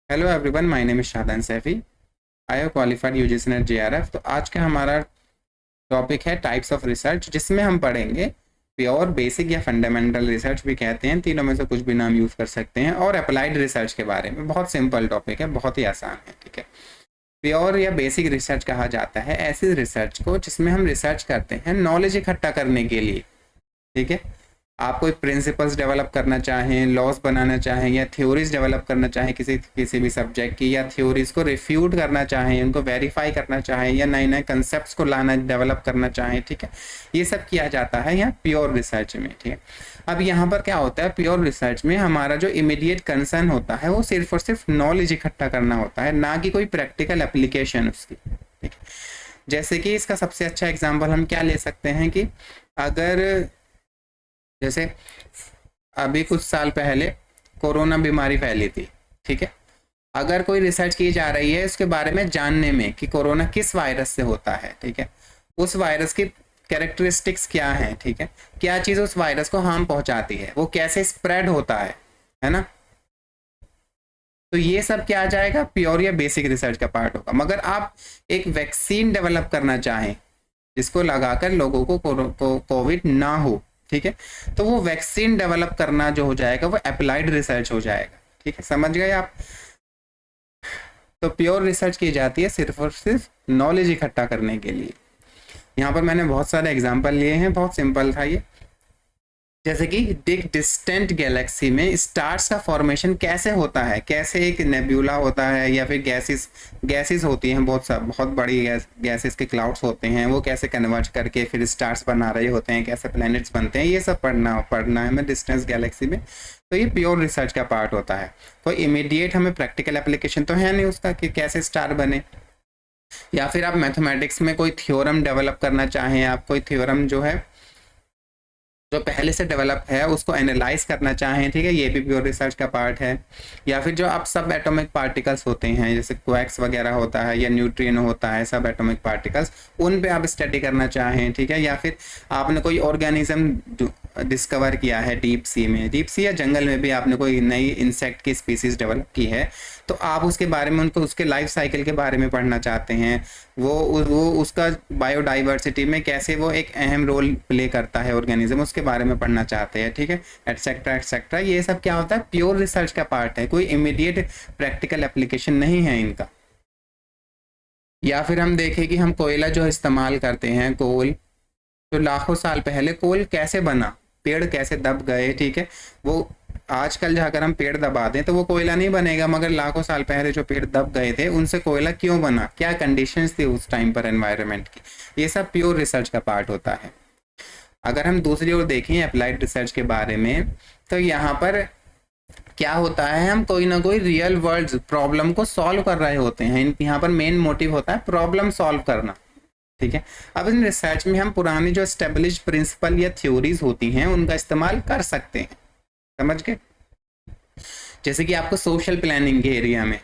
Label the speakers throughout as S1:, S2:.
S1: Hello everyone, my name is Shadan Saifi. I have qualified UGC NET JRF. तो आज का हमारा टॉपिक है टाइप्स ऑफ रिसर्च, जिसमें हम पढ़ेंगे प्योर, बेसिक या फंडामेंटल रिसर्च भी कहते हैं, तीनों में से कुछ भी नाम यूज़ कर सकते हैं, और अप्लाइड रिसर्च के बारे में। बहुत सिंपल टॉपिक है, बहुत ही आसान है। ठीक है। प्योर या बेसिक रिसर्च कहा जाता है ऐसी रिसर्च को जिसमें हम रिसर्च करते हैं नॉलेज इकट्ठा करने के लिए। ठीक है। आप कोई प्रिंसिपल्स डेवलप करना चाहें, लॉज बनाना चाहें, या थ्योरीज डेवलप करना चाहें किसी किसी भी सब्जेक्ट की, या थ्योरीज को रिफ्यूट करना चाहें, उनको वेरीफाई करना चाहें, या नए नए कंसेप्ट को लाना डेवलप करना चाहें। ठीक है। ये सब किया जाता है यहाँ प्योर रिसर्च में। ठीक है। अब यहाँ पर क्या होता है, प्योर रिसर्च में हमारा जो इमीडिएट कंसर्न होता है वो सिर्फ और सिर्फ नॉलेज इकट्ठा करना होता है, ना कि कोई प्रैक्टिकल एप्लीकेशन उसकी। ठीक है। जैसे कि इसका सबसे अच्छा एग्जाम्पल हम क्या ले सकते हैं कि अगर जैसे अभी कुछ साल पहले कोरोना बीमारी फैली थी। ठीक है। अगर कोई रिसर्च की जा रही है उसके बारे में जानने में कि कोरोना किस वायरस से होता है, ठीक है, उस वायरस की कैरेक्टरिस्टिक्स क्या है, ठीक है, क्या चीज़ उस वायरस को हार्म पहुंचाती है, वो कैसे स्प्रेड होता है ना। तो ये सब क्या आ जाएगा, प्योर या बेसिक रिसर्च का पार्ट होगा। मगर आप एक वैक्सीन डेवलप करना चाहें जिसको लगाकर लोगों को कोविड ना हो, ठीक है, तो वो वैक्सीन डेवलप करना जो हो जाएगा वो अप्लाइड रिसर्च हो जाएगा। ठीक है, समझ गए आप। तो प्योर रिसर्च की जाती है सिर्फ और सिर्फ नॉलेज इकट्ठा करने के लिए। यहाँ पर मैंने बहुत सारे एग्जाम्पल लिए हैं, बहुत सिंपल था ये। जैसे कि एक डिस्टेंट गैलेक्सी में स्टार्स का फॉर्मेशन कैसे होता है, कैसे एक नेब्यूला होता है, या फिर गैसेस होती हैं, बहुत बड़ी गैसेस के क्लाउड्स होते हैं, वो कैसे कन्वर्ट करके फिर स्टार्स बना रहे होते हैं, कैसे प्लैनेट्स बनते हैं, ये सब पढ़ना है हमें डिस्टेंस गैलेक्सी में। तो ये प्योर रिसर्च का पार्ट होता है। कोई इमीडिएट हमें प्रैक्टिकल एप्लीकेशन तो है नहीं उसका कि कैसे स्टार बने। या फिर आप मैथमेटिक्स में कोई थ्योरम डेवलप करना चाहें, आप कोई थ्योरम जो है जो पहले से डेवलप है उसको एनालाइज करना चाहें, ठीक है, ये भी प्योर रिसर्च का पार्ट है। या फिर जो आप सब एटॉमिक पार्टिकल्स होते हैं, जैसे क्वाक्स वगैरह होता है या न्यूट्रिनो होता है, सब एटॉमिक पार्टिकल्स, उन पे आप स्टडी करना चाहें, ठीक है। या फिर आपने कोई ऑर्गेनिज्म डिस्कवर किया है डीप सी में, डीप सी या जंगल में भी आपने कोई नई इंसेक्ट की स्पीसीज डेवलप की है, तो आप उसके बारे में, उनको उसके लाइफ साइकिल के बारे में पढ़ना चाहते हैं, वो उसका बायोडाइवर्सिटी में कैसे वो एक अहम रोल प्ले करता है ऑर्गेनिज्म, उसके बारे में पढ़ना चाहते हैं, ठीक है, एटसेट्रा एटसेट्रा। ये सब क्या होता है, प्योर रिसर्च का पार्ट है, कोई इमीडिएट प्रैक्टिकल एप्लीकेशन नहीं है इनका। या फिर हम देखें कि हम कोयला जो इस्तेमाल करते हैं, कोल, तो लाखों साल पहले कोल कैसे बना, पेड़ कैसे दब गए, ठीक है, वो आजकल जाकर हम पेड़ दबा दें तो वो कोयला नहीं बनेगा, मगर लाखों साल पहले जो पेड़ दब गए थे उनसे कोयला क्यों बना, क्या कंडीशंस थी उस टाइम पर एनवायरनमेंट की। ये सब प्योर रिसर्च का पार्ट होता है। अगर हम दूसरी ओर देखें अप्लाइड रिसर्च के बारे में, तो यहाँ पर क्या होता है, हम कोई ना कोई रियल वर्ल्ड प्रॉब्लम को सॉल्व कर रहे होते हैं। यहाँ पर मेन मोटिव होता है प्रॉब्लम सॉल्व करना। ठीक है। अब इन रिसर्च में हम पुरानी जो एस्टेब्लिश प्रिंसिपल या थ्योरीज होती हैं उनका इस्तेमाल कर सकते हैं। समझ गए। जैसे कि आपको सोशल प्लानिंग के एरिया में,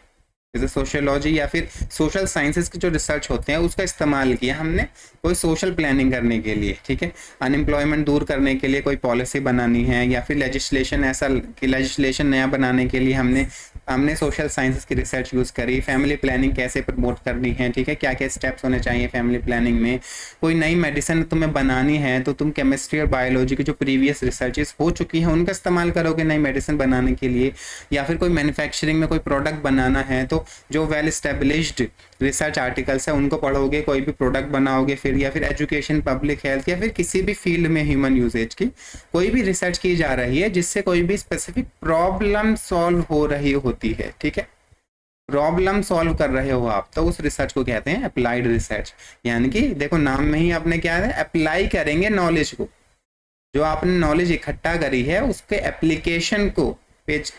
S1: जैसे सोशियोलॉजी या फिर सोशल साइंसेस के जो रिसर्च होते हैं उसका इस्तेमाल किया हमने कोई सोशल प्लानिंग करने के लिए, ठीक है, अनएम्प्लॉयमेंट दूर करने के लिए कोई पॉलिसी बनानी है, या फिर लेजिस्लेशन, ऐसा कि लेजिस्लेशन नया बनाने के लिए हमने हमने सोशल साइंसेस की रिसर्च यूज़ करी। फैमिली प्लानिंग कैसे प्रमोट करनी है, ठीक है, क्या क्या स्टेप्स होने चाहिए फैमिली प्लानिंग में। कोई नई मेडिसिन तुम्हें बनानी है तो तुम केमिस्ट्री और बायोलॉजी की जो प्रीवियस रिसर्चेस हो चुकी हैं उनका इस्तेमाल करोगे नई मेडिसिन बनाने के लिए। या फिर कोई मैन्युफैक्चरिंग में कोई प्रोडक्ट बनाना है तो जो वेल स्टेब्लिश्ड रिसर्च आर्टिकल्स है उनको पढ़ोगे, कोई भी प्रोडक्ट बनाओगे फिर। या फिर एजुकेशन, पब्लिक हेल्थ, या फिर किसी भी फील्ड में ह्यूमन यूजेज की कोई भी रिसर्च की जा रही है जिससे कोई भी स्पेसिफिक प्रॉब्लम सॉल्व हो रही होती है, ठीक है, प्रॉब्लम सॉल्व कर रहे हो आप, तो उस रिसर्च को कहते हैं अप्लाइड रिसर्च। यानी कि देखो नाम में ही आपने क्या है, अप्लाई करेंगे नॉलेज को, जो आपने नॉलेज इकट्ठा करी है उसके एप्लीकेशन को पेज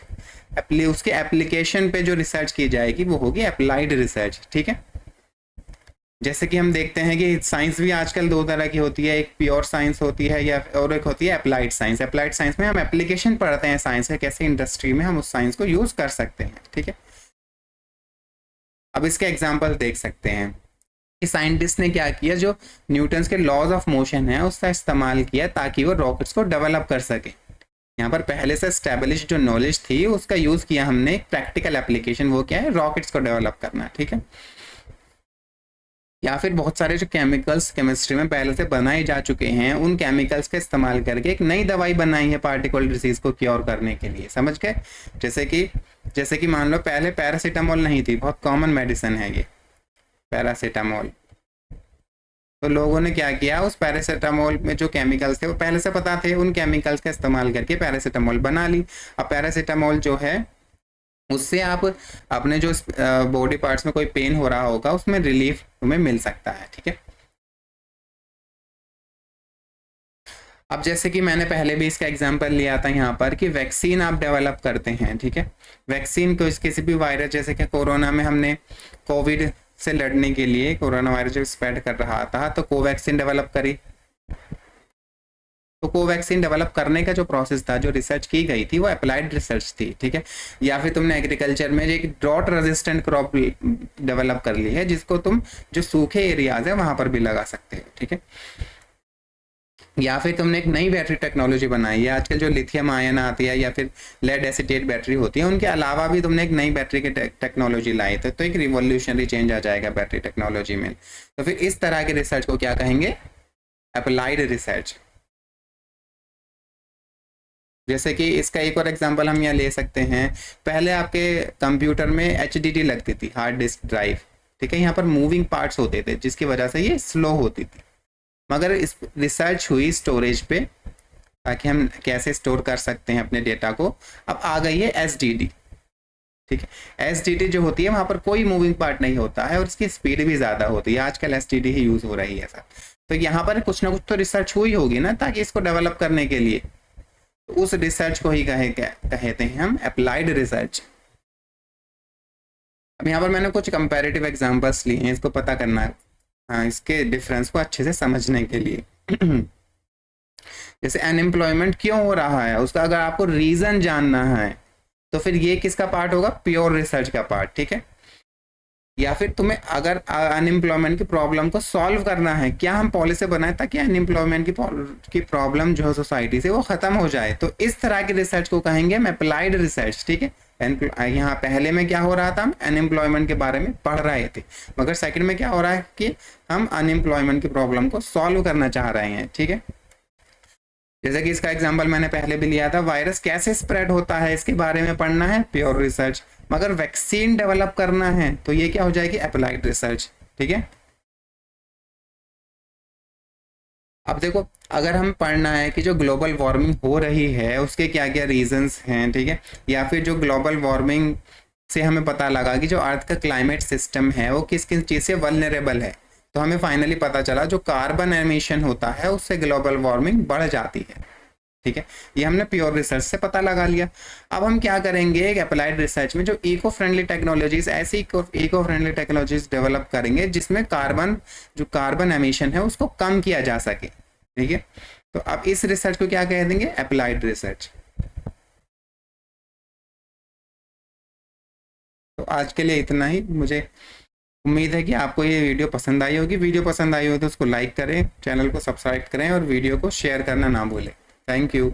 S1: उसके एप्लीकेशन पे जो रिसर्च की जाएगी वो होगी अप्लाइड रिसर्च। ठीक है। जैसे कि हम देखते हैं कि साइंस भी आजकल दो तरह की होती है, एक प्योर साइंस होती है या और एक होती है अप्लाइड साइंस। अप्लाइड साइंस में हम एप्लीकेशन पढ़ते हैं साइंस का, कैसे इंडस्ट्री में हम उस साइंस को यूज कर सकते हैं। ठीक है। अब इसके एग्जाम्पल देख सकते हैं कि साइंटिस्ट ने क्या किया, जो न्यूटन्स के लॉज ऑफ मोशन है उसका इस्तेमाल किया ताकि वो रॉकेट्स को डेवलप कर सके। यहाँ पर पहले से स्टैब्लिश जो नॉलेज थी उसका यूज किया हमने एक प्रैक्टिकल एप्लीकेशन, वो क्या है, रॉकेट्स को डेवलप करना, ठीक है। या फिर बहुत सारे जो केमिकल्स केमिस्ट्री में पहले से बनाए जा चुके हैं, उन केमिकल्स का इस्तेमाल करके एक नई दवाई बनाई है पार्टिकुलर डिजीज को क्योर करने के लिए, समझ गए। जैसे कि मान लो पहले पैरासीटामोल नहीं थी, बहुत कॉमन मेडिसिन है ये पैरासीटामोल। तो लोगों ने क्या किया, उस पैरासीटामोल में जो केमिकल्स थे वो पहले से पता थे, उन केमिकल्स का इस्तेमाल करके पैरासीटामोल बना ली। अब पैरासीटामोल जो है उससे आप अपने जो बॉडी पार्ट्स में कोई पेन हो रहा होगा उसमें रिलीफ तुम्हें मिल सकता है, ठीक है। अब जैसे कि मैंने पहले भी इसका एग्जांपल लिया था यहाँ पर कि वैक्सीन आप डेवलप करते हैं, ठीक है। वैक्सीन को किसी भी वायरस, जैसे कि कोरोना में हमने कोविड से लड़ने के लिए, कोरोना वायरस जब स्प्रेड कर रहा था तो कोवैक्सीन डेवलप करी। तो कोवैक्सीन डेवलप करने का जो प्रोसेस था, जो रिसर्च की गई थी, वो अप्लाइड रिसर्च थी, ठीक है। या फिर तुमने एग्रीकल्चर में एक ड्रॉट रेजिस्टेंट क्रॉप डेवलप कर ली है, जिसको तुम जो सूखे एरियाज है वहां पर भी लगा सकते हो, ठीक है। या फिर तुमने एक नई बैटरी टेक्नोलॉजी बनाई है, आजकल जो लिथियम आयन आती है या फिर लेड एसिटेट बैटरी होती है, उनके अलावा भी तुमने एक नई बैटरी की टेक्नोलॉजी लाई थी, तो एक रिवॉल्यूशनरी चेंज आ जाएगा बैटरी टेक्नोलॉजी में। तो फिर इस तरह के रिसर्च को क्या कहेंगे, अप्लाइड रिसर्च। जैसे कि इसका एक और एग्जांपल हम यहाँ ले सकते हैं, पहले आपके कंप्यूटर में HDD लगती थी, हार्ड डिस्क ड्राइव, ठीक है। यहाँ पर मूविंग पार्ट्स होते थे जिसकी वजह से ये स्लो होती थी, मगर इस रिसर्च हुई स्टोरेज पे, ताकि हम कैसे स्टोर कर सकते हैं अपने डेटा को। अब आ गई है SSD, ठीक है। SSD जो होती है वहाँ पर कोई मूविंग पार्ट नहीं होता है और इसकी स्पीड भी ज़्यादा होती है, आजकल SSD ही यूज़ हो रही है सर। तो यहाँ पर कुछ ना कुछ तो रिसर्च हुई होगी ना, ताकि इसको डेवलप करने के लिए, तो उस रिसर्च को ही कहते हैं हम अप्लाइड रिसर्च। अब यहाँ पर मैंने कुछ कंपैरेटिव एग्जांपल्स लिए हैं, इसको पता करना है, हाँ, इसके डिफरेंस को अच्छे से समझने के लिए। जैसे अनएम्प्लॉयमेंट क्यों हो रहा है, उसका अगर आपको रीजन जानना है तो फिर ये किसका पार्ट होगा, प्योर रिसर्च का पार्ट, ठीक है। या फिर तुम्हें अगर अनएम्प्लॉयमेंट की प्रॉब्लम को सॉल्व करना है, क्या हम पॉलिसी बनाए ताकि अनएम्प्लॉयमेंट की प्रॉब्लम जो है सोसाइटी से वो खत्म हो जाए, तो इस तरह की रिसर्च को कहेंगे हम अप्लाइड रिसर्च, ठीक है। यहाँ पहले में क्या हो रहा था, हम अनएम्प्लॉयमेंट के बारे में पढ़ रहे थे, मगर सेकंड में क्या हो रहा है कि हम अनएम्प्लॉयमेंट की प्रॉब्लम को सॉल्व करना चाह रहे हैं, ठीक है। जैसे कि इसका एग्जांपल मैंने पहले भी लिया था, वायरस कैसे स्प्रेड होता है इसके बारे में पढ़ना है, प्योर रिसर्च। मगर वैक्सीन डेवलप करना है तो ये क्या हो जाएगी, अप्लाइड रिसर्च, ठीक है। अब देखो, अगर हम पढ़ना है कि जो ग्लोबल वार्मिंग हो रही है उसके क्या क्या रीजंस हैं, ठीक है, या फिर जो ग्लोबल वार्मिंग से हमें पता लगा कि जो अर्थ का क्लाइमेट सिस्टम है वो किस किस चीज़ से वल्नरेबल है, तो हमें फाइनली पता चला जो कार्बन एमिशन होता है उससे ग्लोबल वार्मिंग बढ़ जाती है, ठीक है। ये हमने प्योर रिसर्च से पता लगा लिया। अब हम क्या करेंगे, एक अप्लाइड रिसर्च में जो इको फ्रेंडली टेक्नोलॉजीज, ऐसी इको फ्रेंडली टेक्नोलॉजीज डेवलप करेंगे जिसमें कार्बन एमिशन है उसको कम किया जा सके, ठीक है। तो अब इस रिसर्च को क्या कह देंगे, अप्लाइड रिसर्च। तो आज के लिए इतना ही। मुझे उम्मीद है कि आपको ये वीडियो पसंद आई होगी। वीडियो पसंद आई हो तो उसको लाइक करें, चैनल को सब्सक्राइब करें और वीडियो को शेयर करना ना भूलें। Thank you.